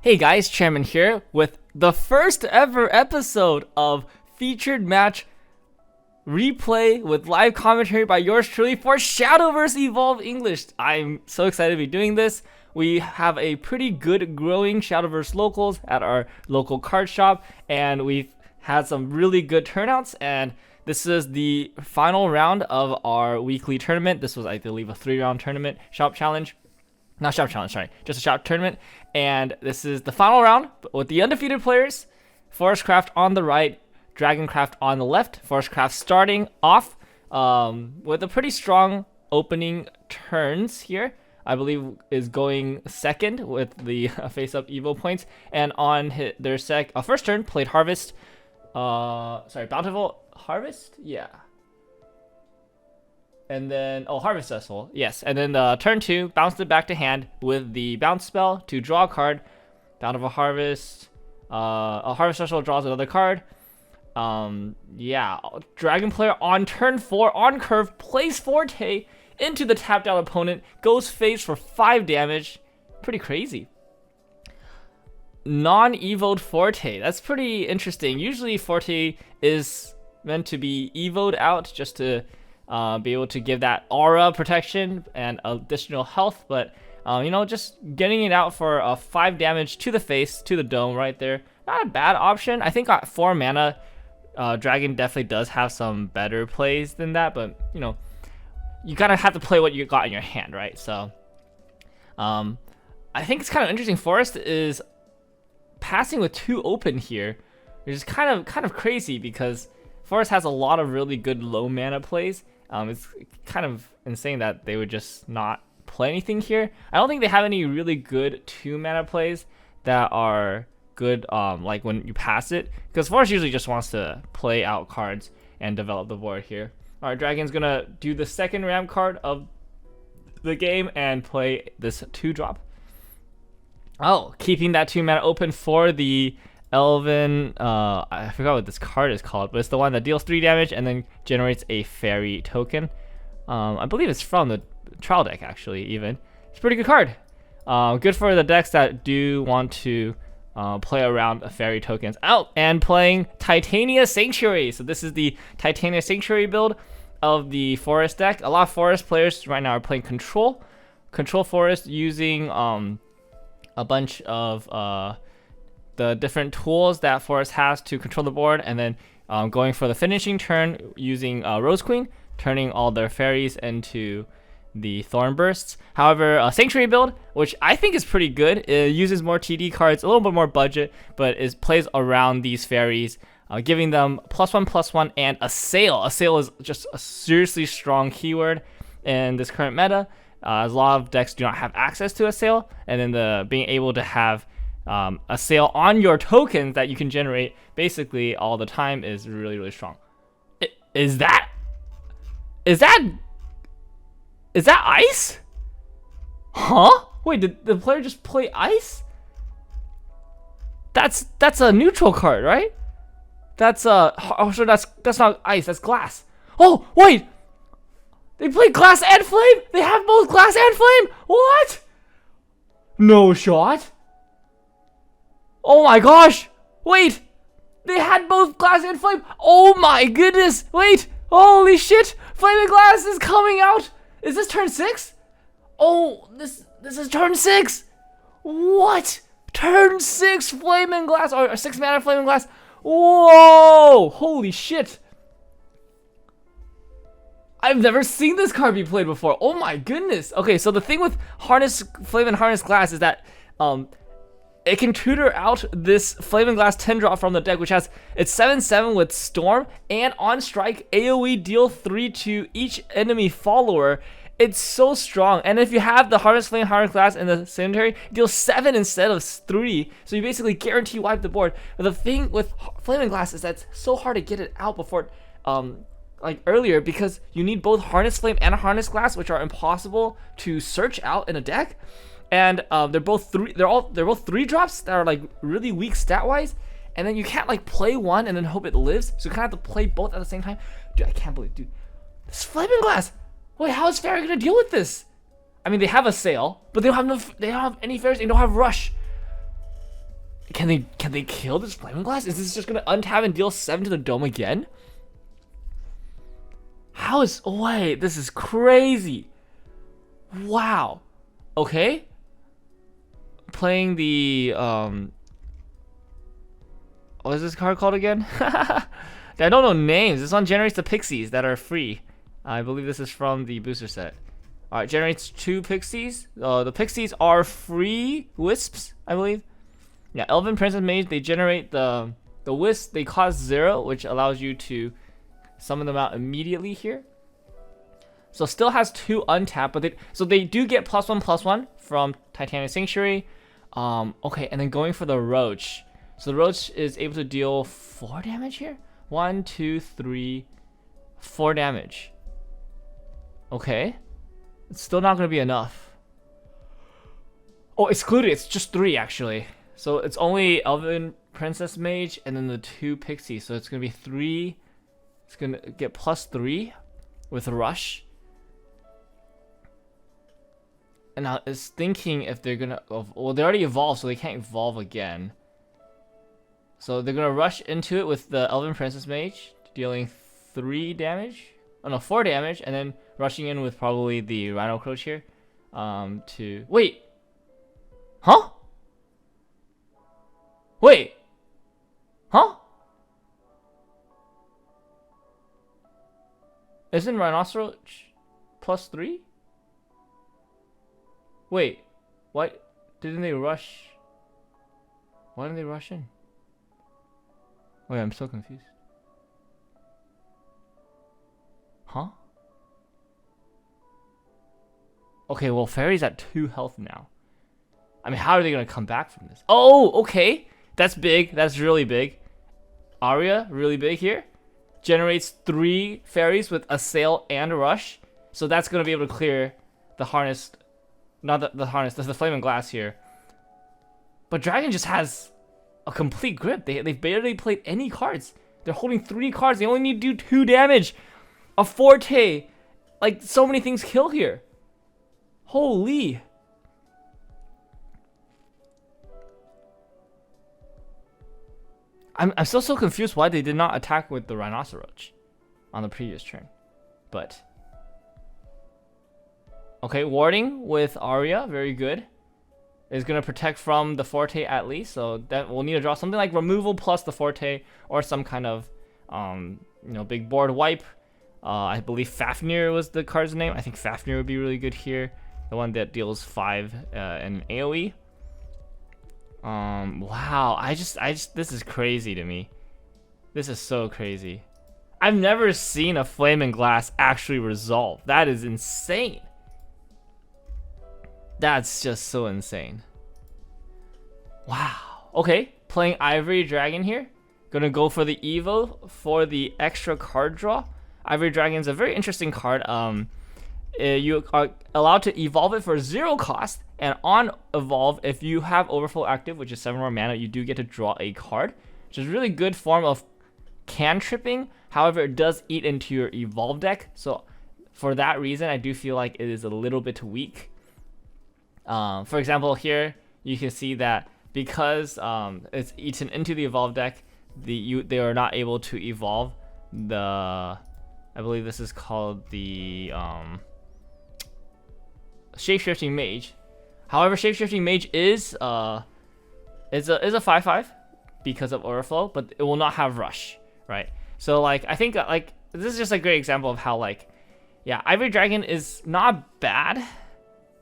Hey guys, Chairman here with the first ever episode of Featured Match Replay with live commentary by yours truly for Shadowverse Evolve English. I'm so excited to be doing this. We have a pretty good growing Shadowverse locals at our local card shop, and we've had some really good turnouts, and this is the final round of our weekly tournament. This was, I believe, a 3-round tournament, shop challenge. Not shop challenge, sorry, just a shop tournament. And this is the final round with the undefeated players. Forestcraft on the right, Dragoncraft on the left. Forestcraft starting off with a pretty strong opening turns here. I believe is going second with the face-up Evo points. And on their first turn, played Harvest. Bountiful Harvest? Yeah. And then, Harvest Vessel, yes. And then turn 2, bounced it back to hand with the bounce spell to draw a card. Bountiful Harvest. A Harvest Vessel draws another card. Yeah. Dragon player on turn 4, on curve, plays Forte into the tapped out opponent. Goes face for 5 damage. Pretty crazy. Non-evoed Forte. That's pretty interesting. Usually Forte is meant to be evoed out just to be able to give that aura protection and additional health, but just getting it out for 5 damage to the face, to the dome right there, not a bad option. I think at 4 mana, Dragon definitely does have some better plays than that, but you gotta have to play what you got in your hand, right? So I think it's kind of interesting. Forest is passing with 2 open here, which is kind of crazy because Forest has a lot of really good low mana plays. It's kind of insane that they would just not play anything here. I don't think they have any really good 2 mana plays that are good, like when you pass it, because Forest usually just wants to play out cards and develop the board here. All right, Dragon's gonna do the second ramp card of the game and play this 2-drop. Oh, keeping that 2 mana open for the Elven, I forgot what this card is called, but it's the one that deals 3 damage and then generates a fairy token. I believe it's from the trial deck, actually, even. It's a pretty good card. Good for the decks that do want to play around fairy tokens. Out and playing Titania Sanctuary. So this is the Titania Sanctuary build of the Forest deck. A lot of Forest players right now are playing Control Forest using a bunch of the different tools that Forest has to control the board, and then going for the finishing turn using Rose Queen, turning all their fairies into the Thorn Bursts. However, a Sanctuary build, which I think is pretty good, it uses more TD cards, a little bit more budget, but plays around these fairies, giving them +1/+1 and a Sail. A Sail is just a seriously strong keyword in this current meta. As a lot of decks do not have access to a Sail, and then being able to have a Sail on your tokens that you can generate basically all the time is really, really strong. Is that ice? Huh? Wait, did the player just play ice? That's a neutral card, right? That's not ice, that's glass. Oh, wait! They play glass and flame? They have both glass and flame? What? No shot. Oh my gosh! Wait! They had both glass and flame! Oh my goodness! Wait! Holy shit! Flaming glass is coming out! Is this turn 6? Oh, this is turn 6! What? Turn 6 flaming glass, or 6 mana flaming glass? Whoa! Holy shit! I've never seen this card be played before. Oh my goodness! Okay, so the thing with Harness Flame and Harness Glass is that it can tutor out this Flaming Glass 10-drop from the deck, which has it's 7/7 with Storm, and on strike AoE deal 3 to each enemy follower. It's so strong, and if you have the Harvest Flame, Harvest Glass in the cemetery, deal 7 instead of 3, so you basically guarantee wipe the board. But the thing with Flaming Glass is that it's so hard to get it out before like earlier, because you need both Harness Flame and Harness Glass, which are impossible to search out in a deck. And they're both 3-drops that are like really weak stat wise, and then you can't like play one and then hope it lives, so you kind of have to play both at the same time. Dude, I can't believe, dude, this Flaming Glass. Wait, how is Fairy gonna deal with this? I mean, they have a Sail, but they don't have any fairies. They don't have Rush. Can they kill this Flaming Glass? Is this just gonna untap and deal 7 to the dome again? How is... Wait, this is crazy. Wow. Okay. Playing the... What is this card called again? I don't know names. This one generates the pixies that are free. I believe this is from the booster set. Alright, generates 2 pixies. The pixies are free wisps, I believe. Yeah, Elven Princess Mage, they generate the wisps. They cost 0, which allows you to summon them out immediately here. So still has 2 untapped, but they do get +1/+1 from Titanic Sanctuary. Okay, and then going for the Roach. So the Roach is able to deal 4 damage here. 1, 2, 3, 4 damage. Okay, it's still not gonna be enough. Oh, excluded. It's just 3 actually. So it's only Elven Princess Mage and then the 2 pixies. So it's gonna be 3. It's gonna get +3 with Rush. And I was thinking if they're gonna, well, they already evolved, so they can't evolve again. So they're gonna rush into it with the Elven Princess Mage, dealing 3 damage. Oh no, 4 damage, and then rushing in with probably the Rhino Croach here. To wait, huh? Wait, huh? Isn't Rhinoceros +3? Wait, why didn't they rush? Why didn't they rush in? Wait, I'm so confused. Huh? Okay, well, Fairy's at 2 health now. I mean, how are they gonna come back from this? Oh, okay. That's big. That's really big. Aria, really big here. Generates 3 fairies with Assail and Rush. So that's gonna be able to clear the harness. Not the harness, there's the Flaming Glass here. But Dragon just has a complete grip. They barely played any cards. They're holding 3 cards. They only need to do 2 damage. A Forte. Like, so many things kill here. Holy. I'm still so confused why they did not attack with the Rhinoceros on the previous turn. But okay, warding with Aria, very good. Is gonna protect from the Forte at least, so that we'll need to draw something like removal plus the Forte or some kind of big board wipe. I believe Fafnir was the card's name. I think Fafnir would be really good here. The one that deals 5 in AoE. Wow, I just this is crazy to me. This is so crazy. I've never seen a Flaming Glass actually resolve. That is insane. That's just so insane. Wow. Okay, playing Ivory Dragon here. Gonna go for the Evo for the extra card draw. Ivory Dragon's a very interesting card. You are allowed to evolve it for 0 cost, and on evolve, if you have Overflow active, which is 7 more mana, you do get to draw a card, which is a really good form of cantripping. However, it does eat into your evolve deck, so for that reason, I do feel like it is a little bit weak. For example, here you can see that because it's eaten into the evolve deck, they are not able to evolve the. I believe this is called the Shapeshifting Mage. However, Shapeshifting Mage is a 5/5 because of Overflow, but it will not have Rush, right? So like I think like this is just a great example of how like yeah, Ivory Dragon is not bad,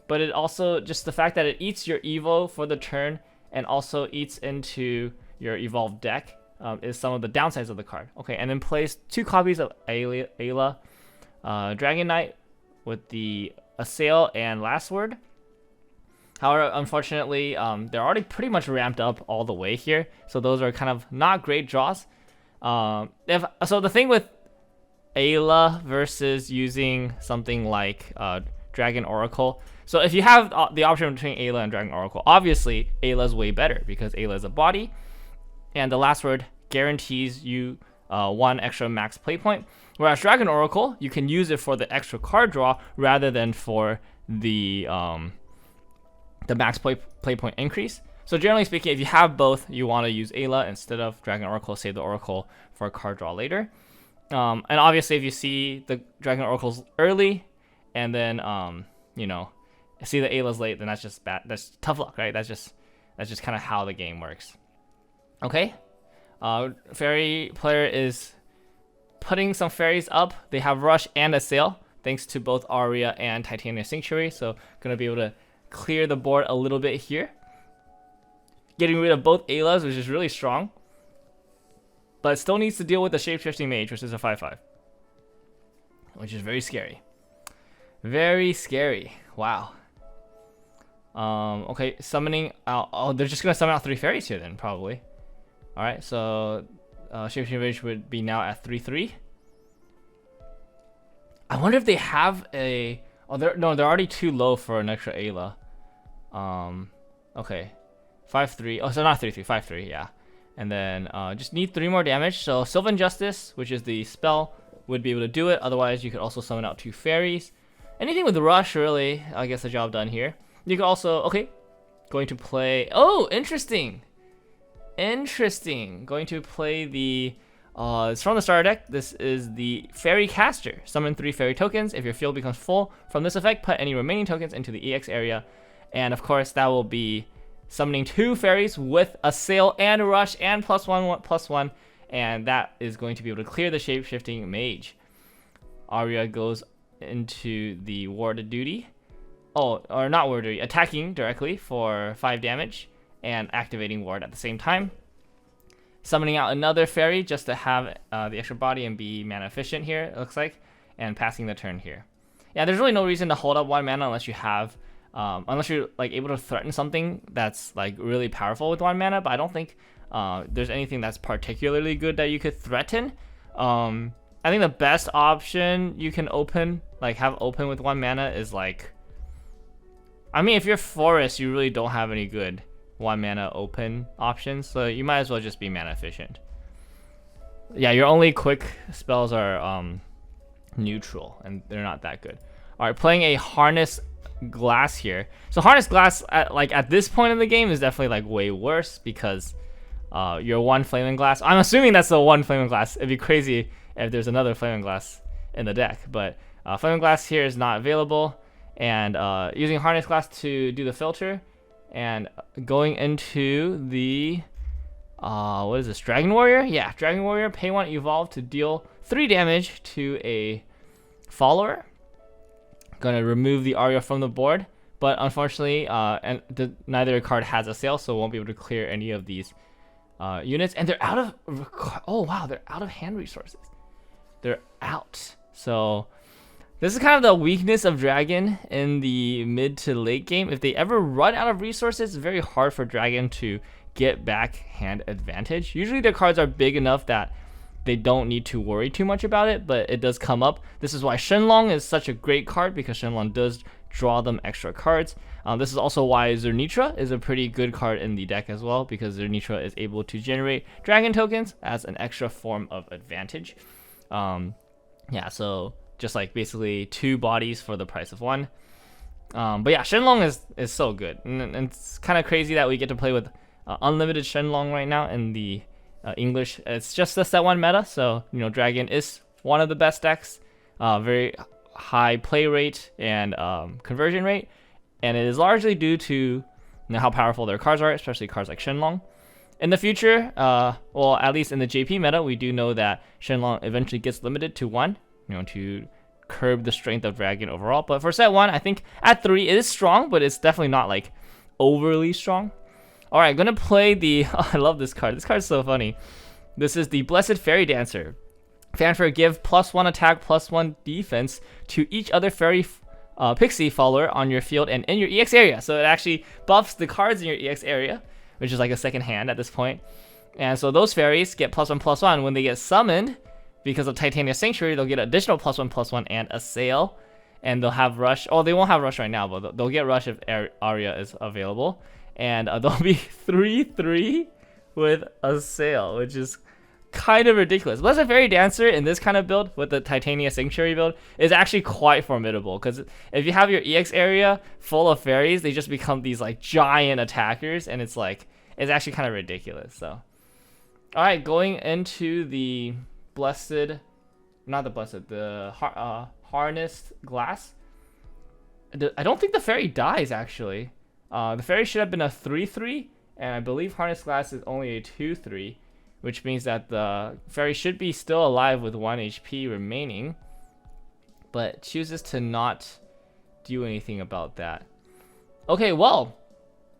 but it also just the fact that it eats your Evo for the turn and also eats into your evolved deck is some of the downsides of the card. Okay, and then plays 2 copies of Ayla Dragon Knight with the Assail and Last Word. However, unfortunately, they're already pretty much ramped up all the way here, so those are kind of not great draws. So the thing with Ayla versus using something like Dragon Oracle. So if you have the option between Ayla and Dragon Oracle, obviously Ayla's way better because Ayla is a body, and the Last Word guarantees you 1 extra max play point. Whereas Dragon Oracle, you can use it for the extra card draw rather than for the max play point increase. So generally speaking, if you have both, you want to use Ayla instead of Dragon Oracle, save the Oracle for a card draw later. And obviously if you see the Dragon Oracles early and then you know, see the Aylas late, then that's just bad. That's tough luck, right? That's just kind of how the game works. Okay. Fairy player is putting some fairies up. They have Rush and Assail, thanks to both Aria and Titania Sanctuary. So gonna be able to clear the board a little bit here. Getting rid of both Aylas, which is really strong. But it still needs to deal with the Shapeshifting Mage, which is a 5/5. Which is very scary. Very scary. Wow. Okay, summoning out. Oh, they're just gonna summon out 3 fairies here then, probably. Alright, so Shapeshifting Mage would be now at 3/3. I wonder if they have a... Oh, they're already too low for an extra Ayla. Okay. 5/3. Oh, so not 3/3, 5/3, yeah. And then just need 3 more damage. So Sylvan Justice, which is the spell, would be able to do it. Otherwise, you could also summon out 2 fairies. Anything with Rush, really, I guess the job done here. You could also... Okay. Going to play... Oh, interesting. Interesting. Going to play the... it's from the starter deck. This is the Fairy Caster. Summon 3 fairy tokens. If your field becomes full from this effect, put any remaining tokens into the EX area. And of course, that will be summoning 2 fairies with Assail and Rush and +1/+1. And that is going to be able to clear the Shapeshifting Mage. Aria goes into the Ward Duty. Oh, or not Ward Duty. Attacking directly for 5 damage. And activating Ward at the same time. Summoning out another fairy just to have the extra body and be mana efficient here, it looks like. And passing the turn here. Yeah, there's really no reason to hold up 1 mana unless you have... unless you're like able to threaten something that's like really powerful with 1 mana. But I don't think there's anything that's particularly good that you could threaten. I think the best option you can open, like have open with 1 mana is like... I mean, if you're Forest, you really don't have any good 1 mana open options, so you might as well just be mana efficient. Yeah, your only quick spells are neutral, and they're not that good. All right, playing a Harness Glass here. So Harness Glass, at this point in the game, is definitely like way worse because your 1 Flaming Glass. I'm assuming that's the 1 Flaming Glass. It'd be crazy if there's another Flaming Glass in the deck, but Flaming Glass here is not available, and using Harness Glass to do the filter. And going into the, what is this, Dragon Warrior? Yeah, Dragon Warrior, pay 1, evolve to deal 3 damage to a follower. Gonna remove the Aria from the board, but unfortunately, neither card has Assail, so won't be able to clear any of these units. And they're out of, oh wow, they're out of hand resources. They're out. So... this is kind of the weakness of Dragon in the mid to late game. If they ever run out of resources, it's very hard for Dragon to get back hand advantage. Usually their cards are big enough that they don't need to worry too much about it, but it does come up. This is why Shenlong is such a great card, because Shenlong does draw them extra cards. This is also why Zernitra is a pretty good card in the deck as well, because Zernitra is able to generate Dragon tokens as an extra form of advantage. Yeah, so... just like basically 2 bodies for the price of 1. But yeah, Shenlong is so good. And it's kind of crazy that we get to play with unlimited Shenlong right now in the English. It's just the set 1 meta, so you know, Dragon is one of the best decks. Very high play rate and conversion rate. And it is largely due to, you know, how powerful their cards are, especially cards like Shenlong. In the future, well, at least in the JP meta, we do know that Shenlong eventually gets limited to 1. You know, to curb the strength of Dragon overall. But for set 1, I think at 3 it is strong, but it's definitely not like overly strong. All right, gonna play the... Oh, I love this card. This card is so funny. This is the Blessed Fairy Dancer. Fanfare, give +1 attack, +1 defense to each other fairy pixie follower on your field and in your EX area. So it actually buffs the cards in your EX area, which is like a second hand at this point. And so those fairies get +1/+1 when they get summoned. Because of Titania Sanctuary, they'll get additional +1/+1 and Assail. And they'll have Rush. Oh, they won't have Rush right now, but they'll get Rush if Aria is available. And they'll be 3/3 with Assail, which is kind of ridiculous. Blessed Fairy Dancer in this kind of build with the Titania Sanctuary build is actually quite formidable, because if you have your EX area full of fairies, they just become these like giant attackers, and it's actually kind of ridiculous. So alright, going into the blessed, not the blessed, the harnessed glass. I don't think the fairy dies actually. The fairy should have been a 3/3, and I believe harnessed glass is only a 2/3, which means that the fairy should be still alive with 1 HP remaining, but chooses to not do anything about that. Okay, well,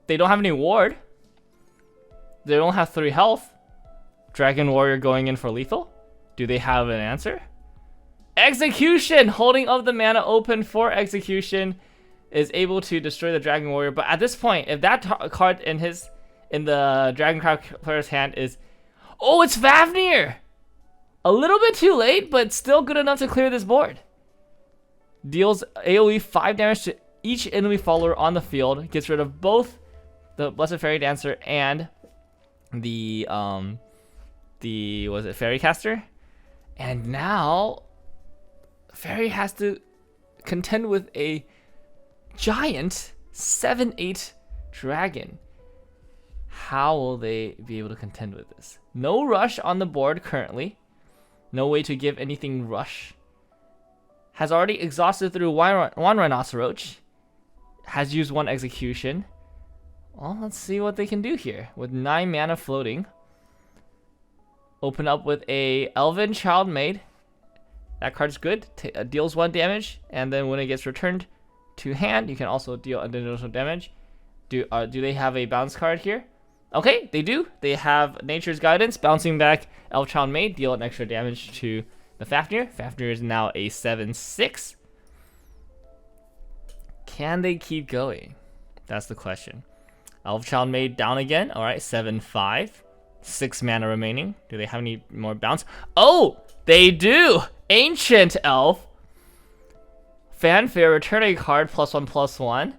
they don't have any ward. They don't have 3 health. Dragon Warrior going in for lethal. Do they have an answer? Execution! Holding up the mana open for execution is able to destroy the Dragon Warrior. But at this point, if that card in the Dragoncraft player's hand is... Oh, it's Fafnir! A little bit too late, but still good enough to clear this board. Deals AoE 5 damage to each enemy follower on the field. Gets rid of both the Blessed Fairy Dancer and the was it Fairy Caster? And now Fairy has to contend with a giant 7/8 dragon. How will they be able to contend with this? No rush on the board currently. No way to give anything rush. Has already exhausted through one Rhinoceros. Has used 1 execution. Well, let's see what they can do here. With 9 mana floating. Open up with a Elven Child Maid. That card's good. Deals 1 damage, and then when it gets returned to hand, you can also deal additional damage. Do they have a bounce card here? Okay, they do. They have Nature's Guidance, bouncing back Elf Child Maid, deal an extra damage to the Fafnir. Fafnir is now a 7/6. Can they keep going? That's the question. Elf Child Maid down again. All right, 7/5. 6 mana remaining. Do they have any more bounce? Oh, they do. Ancient Elf. Fanfare, return a card, +1/+1.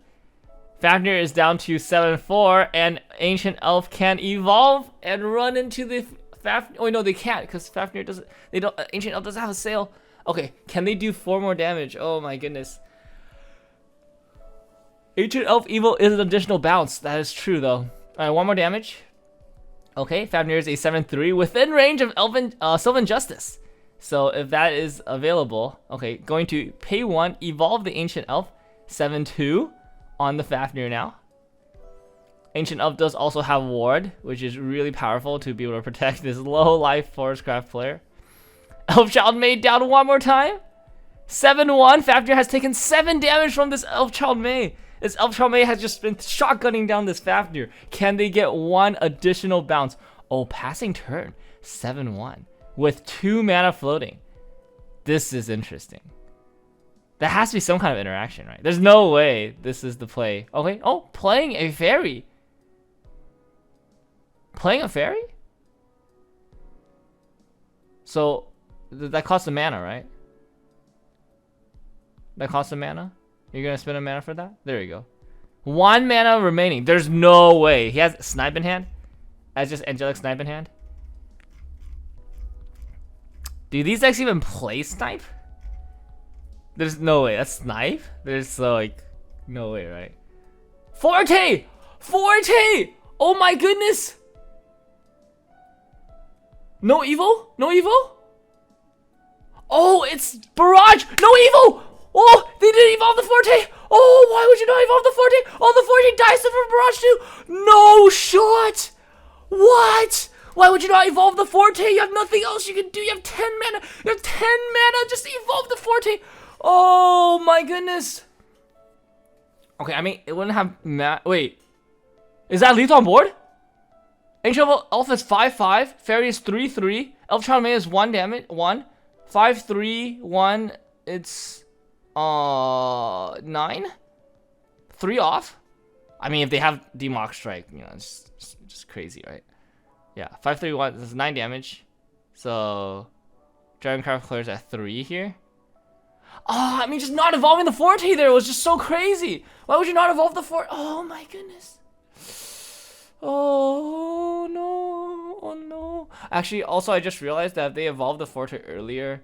Fafnir is down to 7/4, and Ancient Elf can evolve and run into the Fafnir. Oh no, they can't, because Fafnir doesn't. They don't. Ancient Elf doesn't have a sail. Okay, can they do 4 more damage? Oh my goodness. Ancient Elf Evil is an additional bounce. That is true though. Alright, 1 more damage. Okay, Fafnir is a 7/3 within range of Sylvan Justice. So if that is available, okay, going to pay 1, evolve the Ancient Elf, 7/2 on the Fafnir now. Ancient Elf does also have Ward, which is really powerful to be able to protect this low life Forestcraft player. Elf Child Maid down 1 more time. 7/1, Fafnir has taken 7 damage from this Elf Child Maid. This Elf Child Maid has just been shotgunning down this Fafnir. Can they get 1 additional bounce? Oh, passing turn, 7/1. With 2 mana floating. This is interesting. There has to be some kind of interaction, right? There's no way this is the play. Okay, oh, playing a fairy. Playing a fairy? So, that costs a mana, right? That costs a mana? You're gonna spend a mana for that? There you go. 1 mana remaining. There's no way. He has Snipe in hand? As just Angelic Snipe in hand? Do these decks even play Snipe? There's no way. That's Snipe? There's like no way, right? Forte! Forte! Oh my goodness! No evil? No evil? Oh, it's Barrage! No evil! Oh, they didn't evolve the Forte! Oh, why would you not evolve the Forte? Oh, the Forte dies from Barrage too! No shot! What? Why would you not evolve the Forte? You have nothing else you can do. You have 10 mana. You have 10 mana. Just evolve the Forte. Oh my goodness. Okay, I mean, it wouldn't have wait. Is that lethal on board? Ancient Elf is 5/5. Fairy is 3/3. Elf Child Maid is 1 damage. 1. 5/3. 1. It's 9. 3 off. I mean, if they have Demock Strike, you know, it's just crazy, right? Yeah, 5/3. This is 9 damage. So Dragoncraft clears at 3 here. Oh, I mean, just not evolving the Forte there was just so crazy. Why would you not evolve the Forte? Oh my goodness. Oh no. Oh no. Actually, also I just realized that if they evolved the Forte earlier,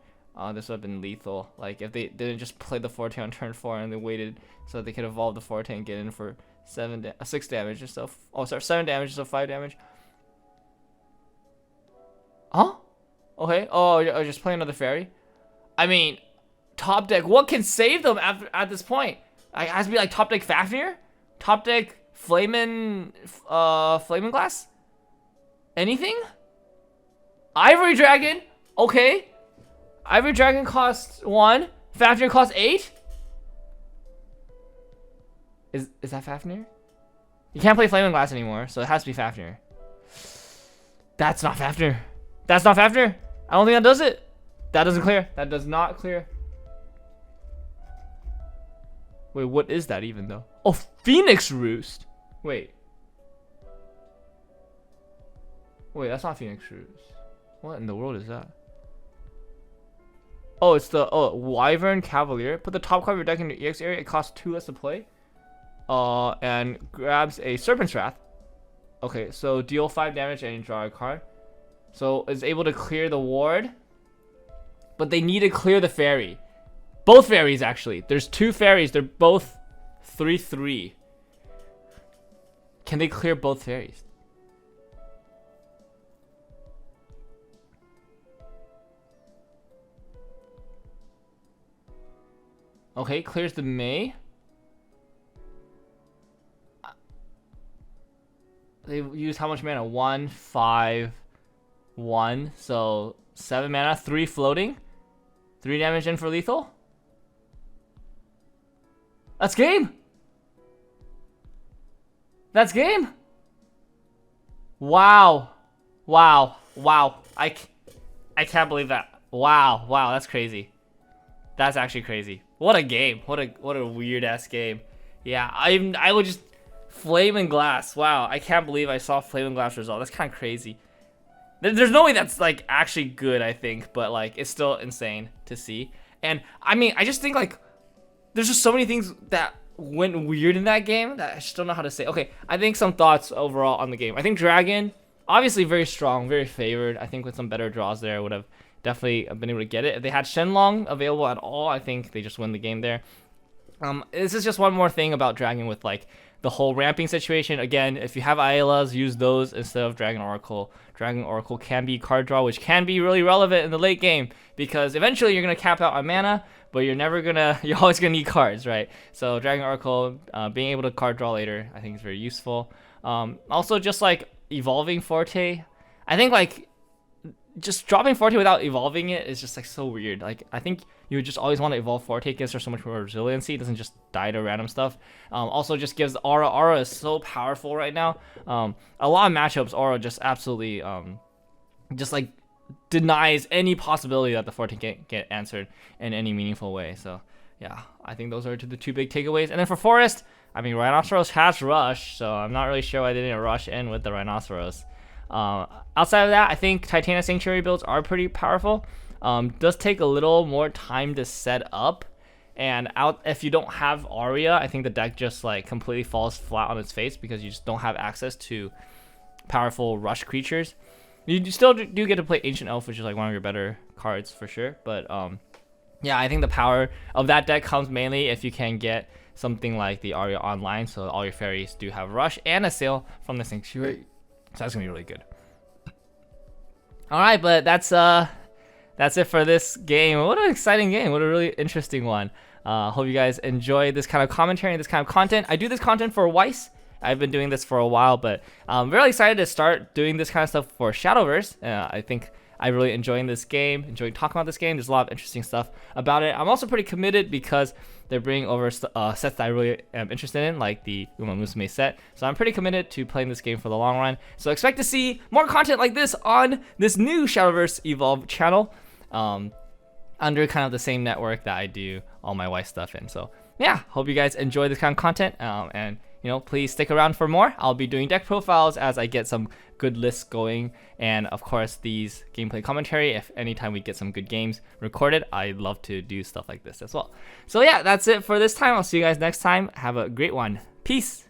this would have been lethal. Like if they didn't just play the Forte on turn 4 and they waited so that they could evolve the Forte and get in for 6 damage or so. Oh, sorry, 7 damage, so 5 damage. Huh? Okay. Oh, you're just playing another fairy. I mean, top deck. What can save them at this point? It has to be like top deck Fafnir, top deck Flamin' Glass. Anything? Ivory Dragon. Okay. Ivory Dragon costs 1. Fafnir costs 8. Is that Fafnir? You can't play Flamin' Glass anymore, so it has to be Fafnir. That's not Fafnir. That's not Fafnir. I don't think that does it. That doesn't clear. That does not clear. Wait, what is that even though? Oh, Phoenix Roost. Wait, that's not Phoenix Roost. What in the world is that? Oh, it's the Wyvern Cavalier. Put the top card of your deck in your EX area. It costs 2 less to play. And grabs a Serpent's Wrath. Okay, so deal 5 damage and draw a card. So it's able to clear the ward. But they need to clear the fairy. Both fairies, actually. There's 2 fairies. They're both 3/3. Can they clear both fairies? Okay, clears the May. They use how much mana? 1, 5, 1. So 7 mana, 3 floating. 3 damage in for lethal. That's game. That's game. Wow. Wow. Wow. I can't believe that. Wow. Wow, that's crazy. That's actually crazy. What a game. What a weird ass game. Yeah, I would just Flamin' Glass. Wow, I can't believe I saw Flamin' Glass result. That's kind of crazy. There's no way that's like actually good, I think, but like it's still insane to see. And I mean, I just think like there's just so many things that went weird in that game that I just don't know how to say. Okay, I think some thoughts overall on the game. I think Dragon, obviously very strong, very favored. I think with some better draws there, would have definitely been able to get it. If they had Shenlong available at all, I think they just win the game there. This is just one more thing about Dragon with like the whole ramping situation. Again, if you have Aelas, use those instead of Dragon Oracle. Dragon Oracle can be card draw, which can be really relevant in the late game because eventually you're gonna cap out on mana, but you're always gonna need cards, right? So Dragon Oracle, being able to card draw later, I think is very useful. Also, just like evolving Forte, I think like just dropping Forte without evolving it is just like so weird. Like I think you would just always want to evolve Forte because there's so much more resiliency. It doesn't just die to random stuff. Also just gives Aura. Aura is so powerful right now. A lot of matchups, Aura just absolutely just like denies any possibility that the Forte can get answered in any meaningful way. So yeah, I think those are the 2 big takeaways. And then for Forest, I mean, Rhinoceros has Rush, so I'm not really sure why they didn't rush in with the Rhinoceros. Outside of that, I think Titania Sanctuary builds are pretty powerful. Does take a little more time to set up, and if you don't have Aria, I think the deck just like completely falls flat on its face because you just don't have access to powerful rush creatures. You still do get to play Ancient Elf, which is like one of your better cards for sure, but yeah, I think the power of that deck comes mainly if you can get something like the Aria online, so all your fairies do have Rush and a Sail from the Sanctuary. So that's gonna be really good. All right, but that's it for this game. What an exciting game! What a really interesting one. Hope you guys enjoy this kind of commentary and this kind of content. I do this content for Weiss. I've been doing this for a while, but I'm really excited to start doing this kind of stuff for Shadowverse. I think I'm really enjoying this game, enjoying talking about this game. There's a lot of interesting stuff about it. I'm also pretty committed because they're bringing over sets that I really am interested in, like the Uma Musume set. So I'm pretty committed to playing this game for the long run. So expect to see more content like this on this new Shadowverse Evolve channel, under kind of the same network that I do all my Weiss stuff in. So yeah, hope you guys enjoy this kind of content, and you know, please stick around for more. I'll be doing deck profiles as I get some good lists going, and of course these gameplay commentary. If anytime we get some good games recorded, I'd love to do stuff like this as well. So yeah, that's it for this time. I'll see you guys next time. Have a great one. Peace.